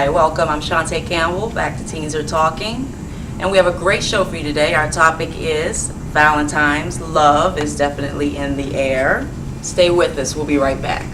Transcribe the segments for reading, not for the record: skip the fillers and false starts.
Hi, welcome. I'm Shantae Campbell, back to Teens Are Talking. And we have a great show for you today. Our topic is Valentines. Love is definitely in the air. Stay with us. We'll be right back.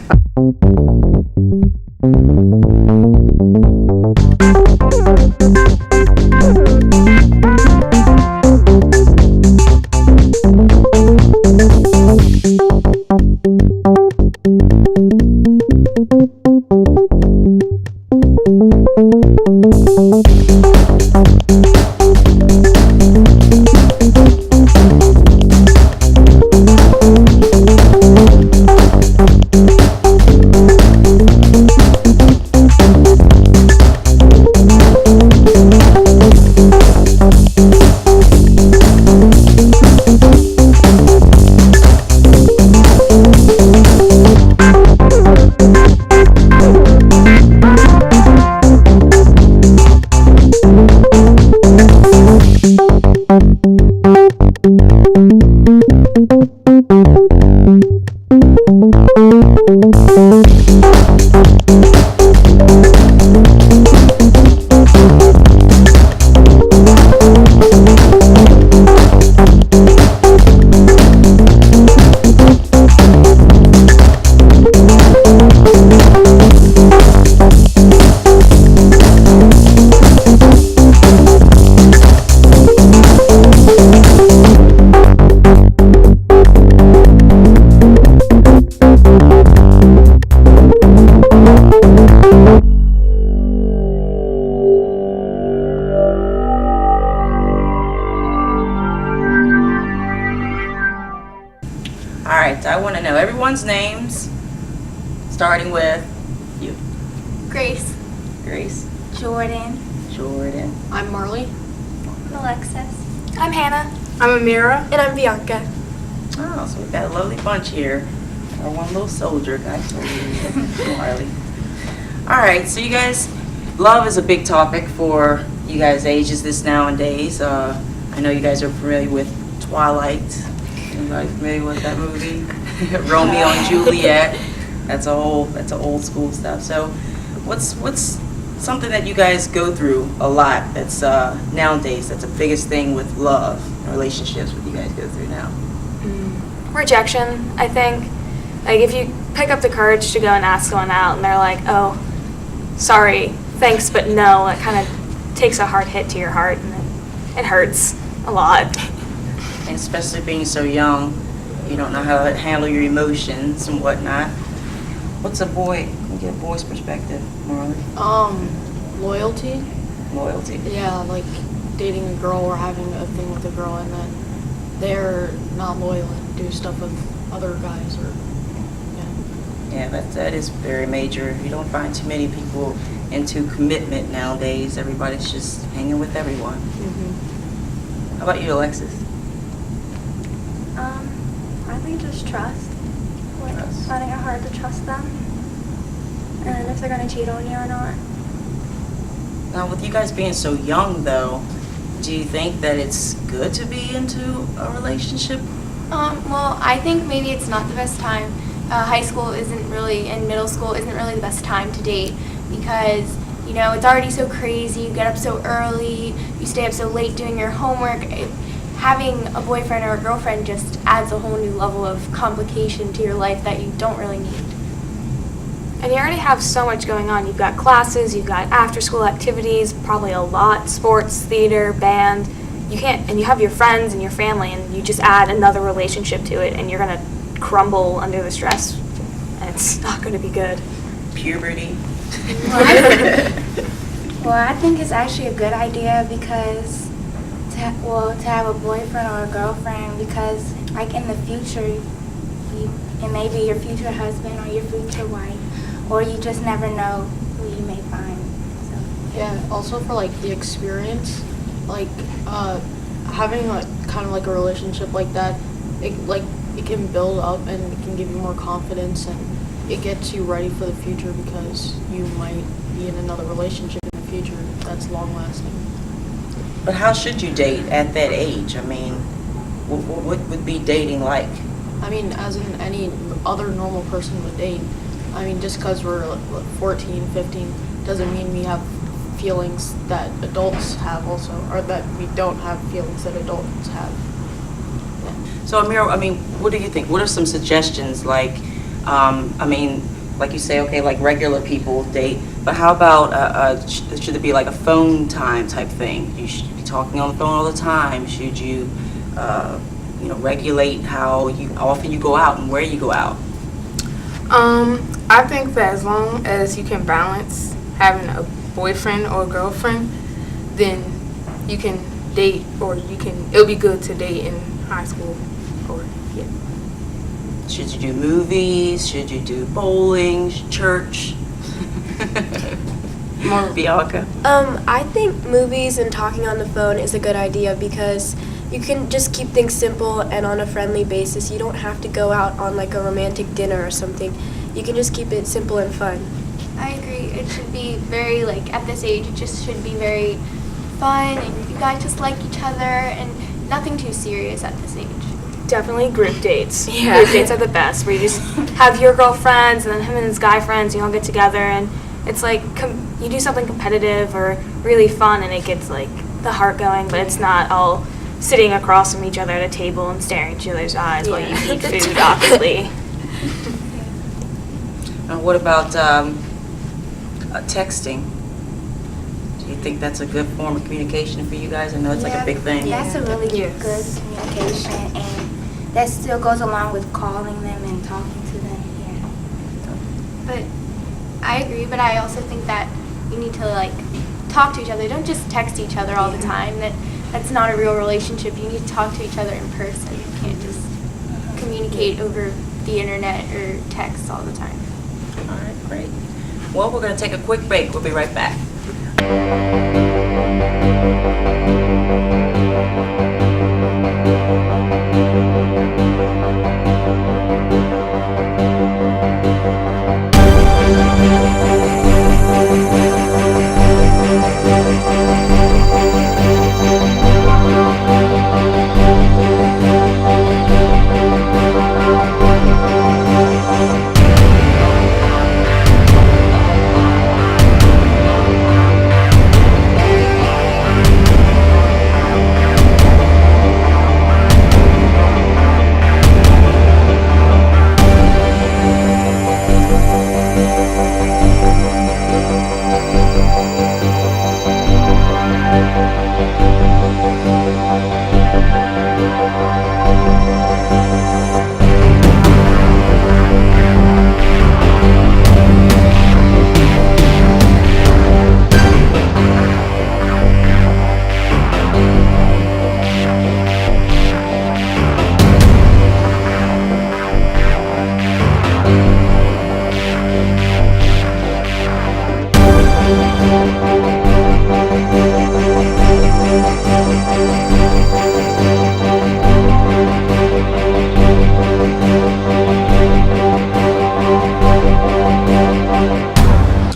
Alright, I want to know everyone's names, starting with you. Grace. Grace. Jordan. Jordan. I'm Marley. Alexis. I'm Hannah. I'm Amira. And I'm Bianca. Oh, so we've got a lovely bunch here. Our one little soldier guy, Marley. Alright, so you guys, love is a big topic for you guys' ages this nowadays. I know you guys are familiar with Twilight. Anybody familiar with that movie? Romeo and Juliet. That's old school stuff. So what's something that you guys go through a lot that's nowadays that's the biggest thing with love and relationships what you guys go through now? Rejection, I think. Like if you pick up the courage to go and ask someone out and they're like, oh, sorry, thanks, but no, it kind of takes a hard hit to your heart and it hurts a lot. And especially being so young, you don't know how to handle your emotions and whatnot. What's a boy? Can we get a boy's perspective, Marley? Loyalty. Loyalty. Yeah, like dating a girl or having a thing with a girl and then they're not loyal and do stuff with other guys or Yeah, that is very major. You don't find too many people into commitment nowadays. Everybody's just hanging with everyone. Mm-hmm. How about you, Alexis? I think just trust. Like Trust. finding it hard to trust them. And if they're going to cheat on you or not. Now, with you guys being so young, though, do you think that it's good to be into a relationship? Well, I think maybe it's not the best time. High school isn't really, and middle school isn't really the best time to date because, you know, it's already so crazy. You get up so early, you stay up so late doing your homework. Having a boyfriend or a girlfriend just adds a whole new level of complication to your life that you don't really need. And you already have so much going on. You've got classes, you've got after-school activities, probably a lot, sports, theater, band. You can't, and you have your friends and your family, and you just add another relationship to it, and you're going to crumble under the stress, and it's not going to be good. Puberty. Well, I think it's actually a good idea because to have a boyfriend or a girlfriend because like in the future it may be your future husband or your future wife or you just never know who you may find. So Yeah, also for like the experience, like having like kind of like a relationship like that, it can build up and it can give you more confidence and it gets you ready for the future because you might be in another relationship in the future that's long lasting. But how should you date at that age? I mean, what would be dating like? I mean, as in any other normal person would date. I mean, just because we're 14, 15 doesn't mean we have feelings that adults have also, or that we don't have feelings that adults have. So Amira, I mean, what do you think? What are some suggestions? Like, I mean, like you say, okay, like regular people date, but how about should it be like a phone time type thing? You should be talking on the phone all the time. Should you, regulate how often you go out and where you go out? I think that as long as you can balance having a boyfriend or girlfriend, then you can date, or it'll be good to date in high school, or yeah. Should you do movies? Should you do bowling? Church? Bianca? I think movies and talking on the phone is a good idea because you can just keep things simple and on a friendly basis. You don't have to go out on like a romantic dinner or something. You can just keep it simple and fun. I agree. It should be very, like, at this age, it just should be very fun, and you guys just like each other, and nothing too serious at this age. Definitely group dates. Yeah. Group dates are the best, where you just have your girlfriends and then him and his guy friends, you all get together, and it's like you do something competitive or really fun, and it gets like the heart going, but it's not all sitting across from each other at a table and staring at each other's eyes while you eat food awkwardly. What about texting? Do you think that's a good form of communication for you guys? I know it's like a big thing. That's a really Yes. good communication, and that still goes along with calling them and talking to them. Yeah. But I agree, but I also think that you need to, like, talk to each other. Don't just text each other all the time. That's not a real relationship. You need to talk to each other in person. You can't just communicate over the internet or text all the time. All right, great. Well, we're going to take a quick break. We'll be right back.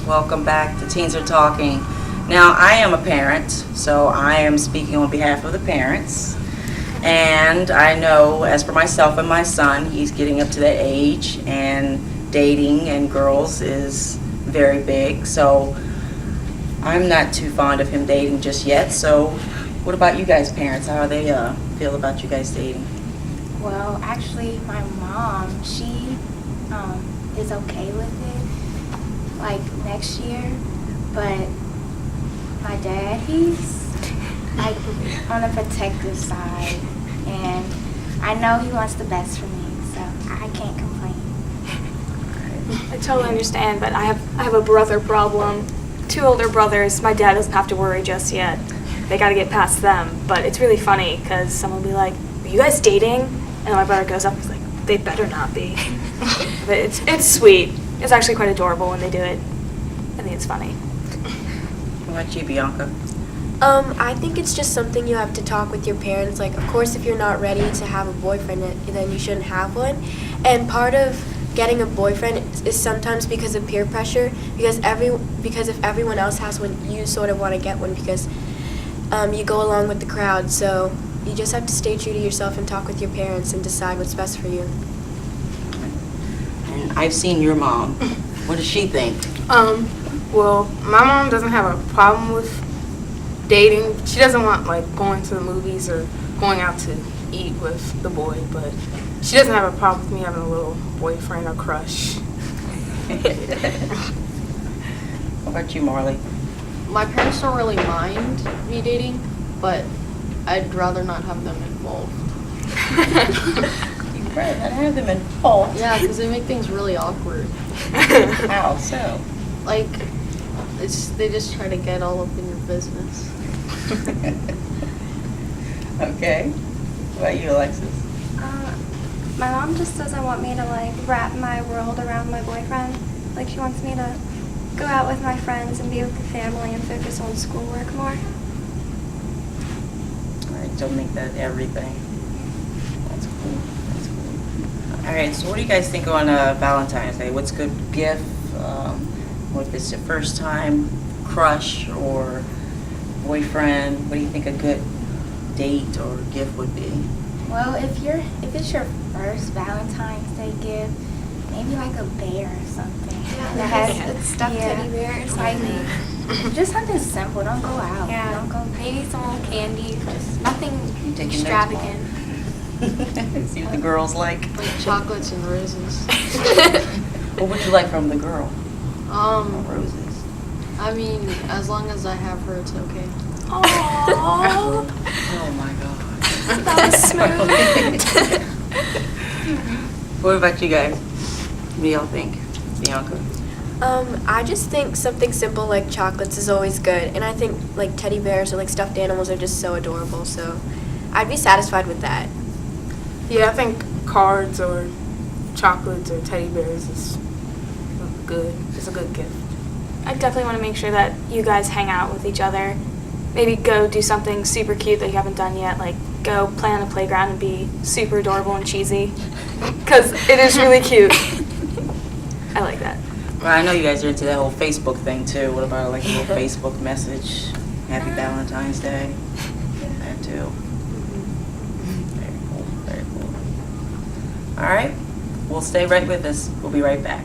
Welcome back to Teens Are Talking. Now, I am a parent, so I am speaking on behalf of the parents. And I know, as for myself and my son, he's getting up to that age, and dating and girls is very big. So I'm not too fond of him dating just yet. So what about you guys, parents? How do they feel about you guys dating? Well, actually, my mom, she is okay with it, like next year. But my dad, he's like on the protective side, and I know he wants the best for me, so I can't complain. I totally understand, but I have a brother problem. 2 older brothers. My dad doesn't have to worry just yet. They got to get past them. But it's really funny because someone will be like, "Are you guys dating?" And my brother goes up and he's like, "They better not be." But it's sweet. It's actually quite adorable when they do it. I think it's funny. What about you, Bianca? I think it's just something you have to talk with your parents. Like, of course, if you're not ready to have a boyfriend, then you shouldn't have one. And part of getting a boyfriend is sometimes because of peer pressure. Because if everyone else has one, you sort of want to get one because you go along with the crowd. So you just have to stay true to yourself and talk with your parents and decide what's best for you. And I've seen your mom. What does she think? Well, my mom doesn't have a problem with dating. She doesn't want like going to the movies or going out to eat with the boy, but she doesn't have a problem with me having a little boyfriend or crush. What about you, Marley? My parents don't really mind me dating, but I'd rather not have them involved. You'd rather not have them involved. Yeah, because they make things really awkward. How so? Like, they just try to get all up in your business. Okay. What about you, Alexis? My mom just doesn't want me to like wrap my world around my boyfriend. Like she wants me to go out with my friends and be with the family and focus on schoolwork more. All right, don't make that everything. That's cool. That's cool. All right, so what do you guys think on Valentine's Day? What's a good gift? What if it's your first time crush or boyfriend? What do you think a good date or gift would be? Well, if it's your first Valentine's Day gift, maybe like a bear or something. That has It's stuffed teddy bear or something. just something simple. Don't go out. Yeah. Don't go. Maybe some little candy. Just nothing Taking notes, extravagant. See what the girls like. Like chocolates and roses. What would you like from the girl? Roses. I mean, as long as I have her, it's okay. Aww. Oh my god. That was smooth. What about you guys? What do y'all think? Bianca? I just think something simple like chocolates is always good, and I think like teddy bears or like stuffed animals are just so adorable. So I'd be satisfied with that. Yeah, I think cards or chocolates or teddy bears is good. It's a good gift. I definitely want to make sure that you guys hang out with each other. Maybe go do something super cute that you haven't done yet, like go play on the playground and be super adorable and cheesy, because it is really cute. I like that. Well, I know you guys are into that whole Facebook thing too. What about like a little Facebook message? Happy Valentine's Day. That too. Very cool. Very cool. All right. We'll stay right with us. We'll be right back.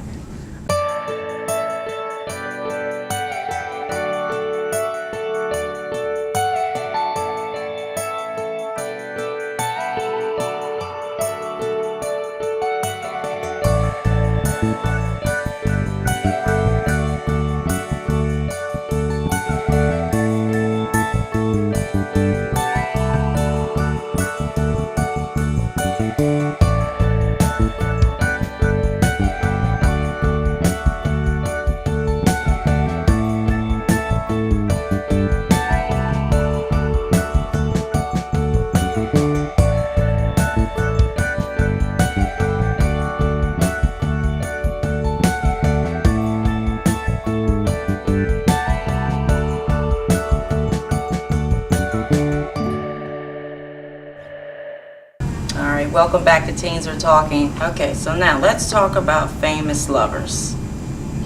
Welcome back to Teens Are Talking. Okay, so now let's talk about famous lovers.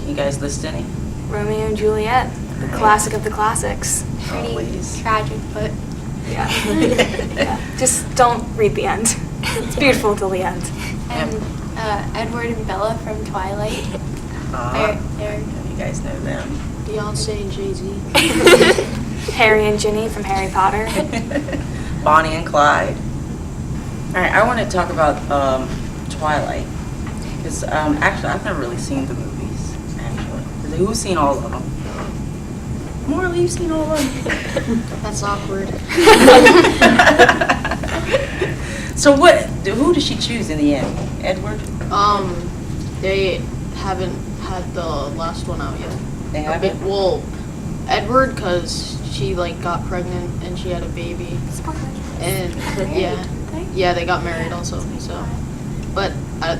You guys list any? Romeo and Juliet, the classic of the classics. Pretty Always. tragic, but Yeah. Yeah. Just don't read the end. It's beautiful till the end. and Edward and Bella from Twilight. They're You guys know them. Beyonce and Jay-Z. Harry and Ginny from Harry Potter. Bonnie and Clyde. All right, I want to talk about Twilight. Because actually, I've never really seen the movies, actually. Who's seen all of them? Marley, you've seen all of them? That's awkward. So who did she choose in the end? Edward? They haven't had the last one out yet. They haven't? Well, Edward, because she like got pregnant and she had a baby. And yeah, they got married also. So, but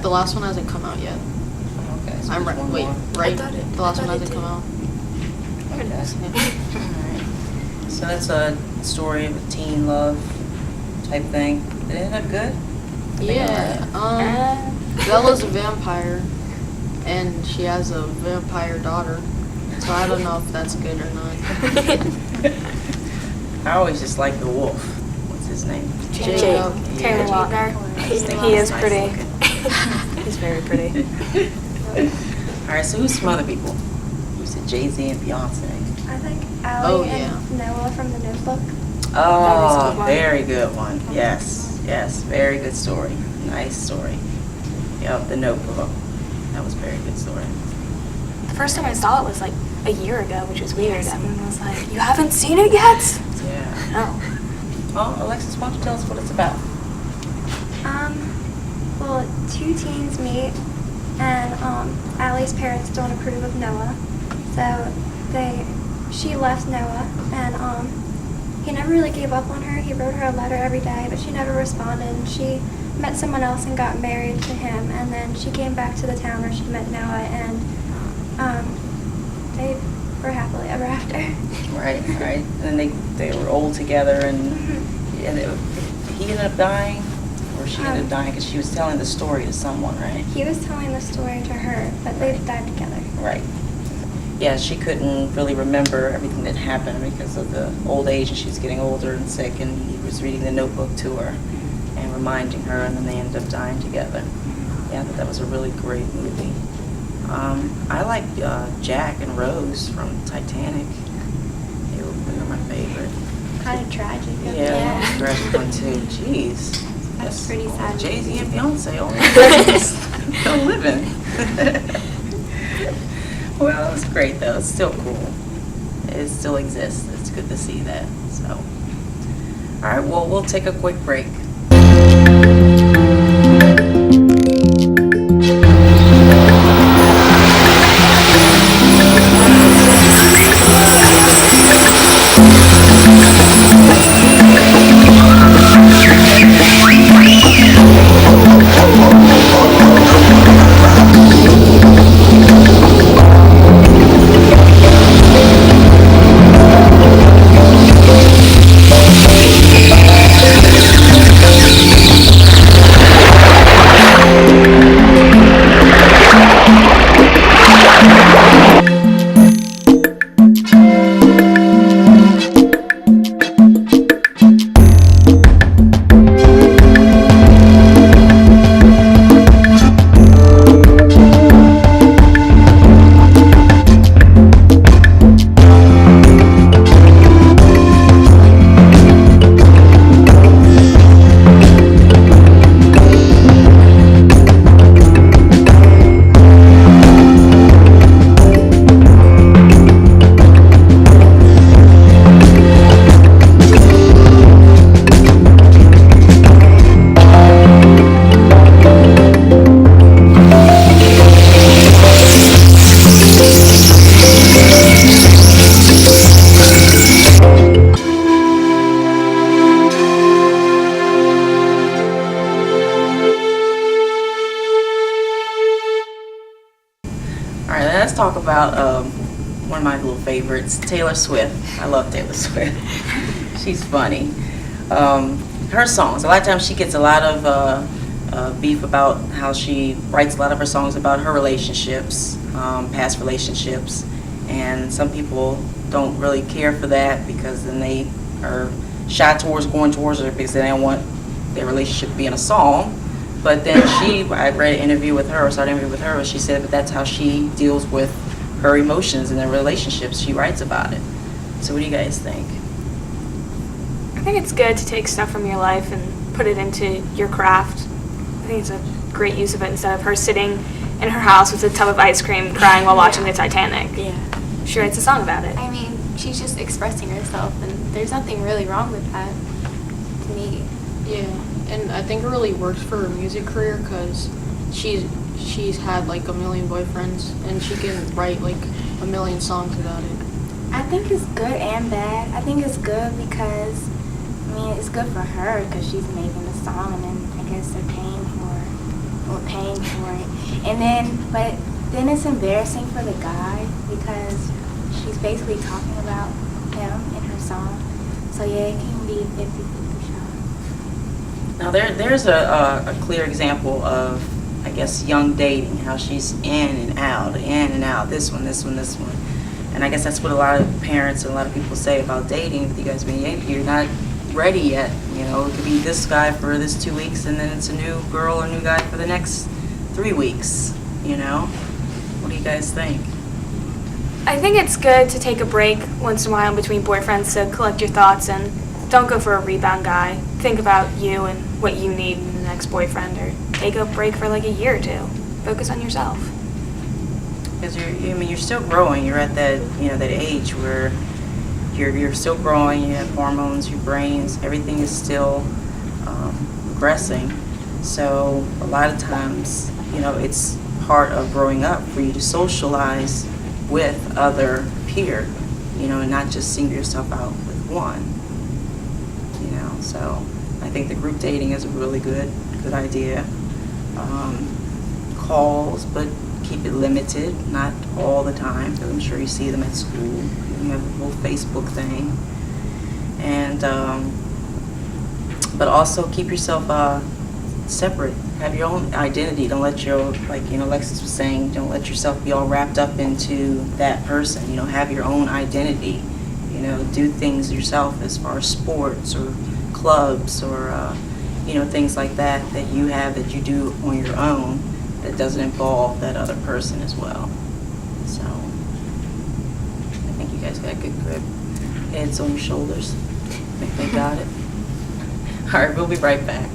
the last one hasn't come out yet. Okay, so I'm there's one wait, more. right? I The last thought one it hasn't come out. Alright. So that's a story of a teen love type thing. Did it end up good? Yeah. Bella's a vampire, and she has a vampire daughter. So I don't know if that's good or not. I always just like the wolf. What's his name? Jacob. Taylor Lautner. He is pretty. He's very pretty. Alright, so who's some other people? Who's said Jay-Z and Beyonce. I think Oh, Allie yeah. and Noah from The Notebook. Oh, one. very good one. Yes, yes, very good story. Nice story. Yep, The Notebook. That was a very good story. The first time I saw it was like a year ago, which was weird. Everyone was like, "You haven't seen it yet?" Yeah. No. Well, Alexis, why don't you tell us what it's about? Well, two teens meet, and Allie's parents don't approve of Noah, so she left Noah, and he never really gave up on her. He wrote her a letter every day, but she never responded. And she met someone else and got married to him, and then she came back to the town where she met Noah, and they were happily ever after. Right, right. And then they were old together, and he ended up dying, or she ended up dying because she was telling the story to someone, right? He was telling the story to her, but they died together. Right. Yeah, she couldn't really remember everything that happened because of the old age, and she was getting older and sick, and he was reading the notebook to her and reminding her, and then they ended up dying together. Yeah, I thought that was a really great movie. I like Jack and Rose from Titanic. They were my favorite. Kind of tragic. Yeah, tragic one too. Jeez. That's pretty sad. Jay-Z and Beyonce only still living. Well, it was great though. It's still cool. It still exists. It's good to see that. So, all right. Well, we'll take a quick break. All right, let's talk about one of my little favorites, Taylor Swift. I love Taylor Swift. She's funny. Her songs, a lot of times she gets a lot of beef about how she writes a lot of her songs about her relationships, past relationships, and some people don't really care for that because then they are shy towards going towards her because they don't want their relationship to be in a song. But then I read an interview with her, started an interview with her, where she said that that's how she deals with her emotions in their relationships. She writes about it. So what do you guys think? I think it's good to take stuff from your life and put it into your craft. I think it's a great use of it instead of her sitting in her house with a tub of ice cream crying while watching the Titanic. Yeah. She writes a song about it. I mean, she's just expressing herself, and there's nothing really wrong with that, to me. Yeah, and I think it really works for her music career because she's had like a million boyfriends, and she can write like a million songs about it. I think it's good and bad. I think it's good because, I mean, it's good for her because she's making the song, and then I guess they're paying for it. And then, but then it's embarrassing for the guy because she's basically talking about him in her song. So yeah, it can be 50-50 shot. Now there's a clear example of, I guess, young dating, how she's in and out, this one. And I guess that's what a lot of parents and a lot of people say about dating. With you guys being young, you're not ready yet. You know, it could be this guy for this 2 weeks, and then it's a new girl or new guy for the next 3 weeks. You know, what do you guys think? I think it's good to take a break once in a while between boyfriends to collect your thoughts and don't go for a rebound guy. Think about you and what you need in the next boyfriend, or take a break for like a year or two. Focus on yourself. Because you're still growing. You're at that, that age where you're still growing. You have hormones, your brains, everything is still progressing. So a lot of times, it's part of growing up for you to socialize with other peer, and not just single yourself out with one. So I think the group dating is a really good idea. Calls, but keep it limited, not all the time, because I'm sure you see them at school. You have the whole Facebook thing. And but also keep yourself separate. Have your own identity. Don't let Alexis was saying, don't let yourself be all wrapped up into that person. Have your own identity. Do things yourself as far as sports or clubs or things like that you have that you do on your own that doesn't involve that other person as well. So I think you guys got good grip. Heads on your shoulders. I think they got it. All right, we'll be right back.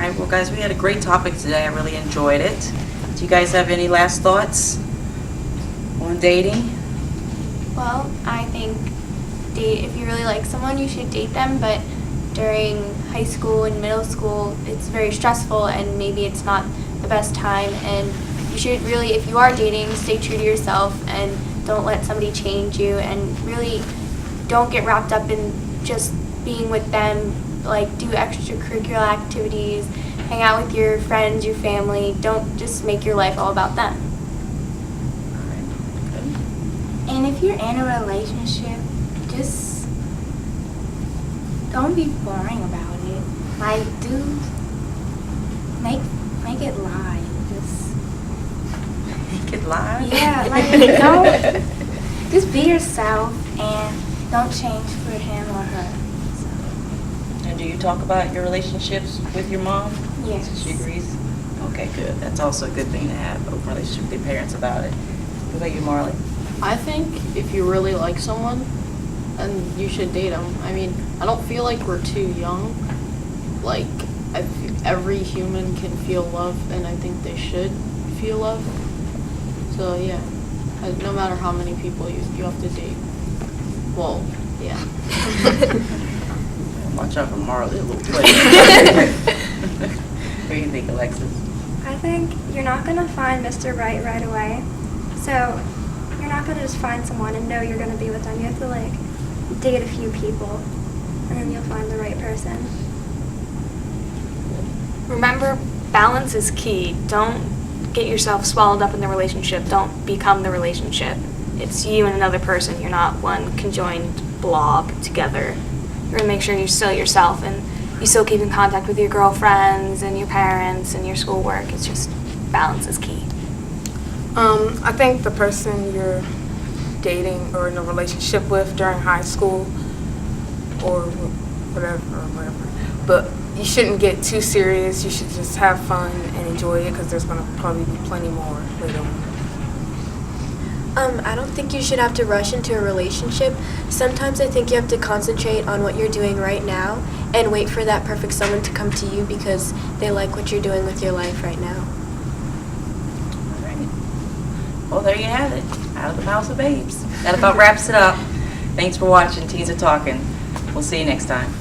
right, well, guys, we had a great topic today. I really enjoyed it. Do you guys have any last thoughts on dating? Well, I think if you really like someone, you should date them, but during high school and middle school, it's very stressful and maybe it's not the best time, and you should really, if you are dating, stay true to yourself and don't let somebody change you, and really don't get wrapped up in just being with them. Like, do extracurricular activities, hang out with your friends, your family. Don't just make your life all about them. All right, good. And if you're in a relationship, just don't be boring about it. Like, make it live. Just Make it live? yeah, like don't just be yourself and don't change for him or her. And do you talk about your relationships with your mom? Yes. She agrees? Okay, good. That's also a good thing to have, a relationship with your parents about it. What about you, Marley? I think if you really like someone, then you should date them. I mean, I don't feel like we're too young. Like, every human can feel love, and I think they should feel love. So, yeah, no matter how many people you have to date. Well, yeah. Watch out for Marley, a little player. What do you think, Alexis? I think you're not going to find Mr. Right away. So you're not going to just find someone and know you're going to be with them. You have to, like, date a few people, and then you'll find the right person. Remember, balance is key. Don't get yourself swallowed up in the relationship. Don't become the relationship. It's you and another person. You're not one conjoined blob together. You're going to make sure you're still yourself and you still keep in contact with your girlfriends and your parents and your schoolwork. It's just balance is key. I think the person you're dating or in a relationship with during high school or whatever, but you shouldn't get too serious. You should just have fun and enjoy it because there's going to probably be plenty more later on. I don't think you should have to rush into a relationship. Sometimes I think you have to concentrate on what you're doing right now and wait for that perfect someone to come to you because they like what you're doing with your life right now. All right. Well, there you have it. Out of the mouths of babes. That about wraps it up. Thanks for watching Teens Are Talking. We'll see you next time.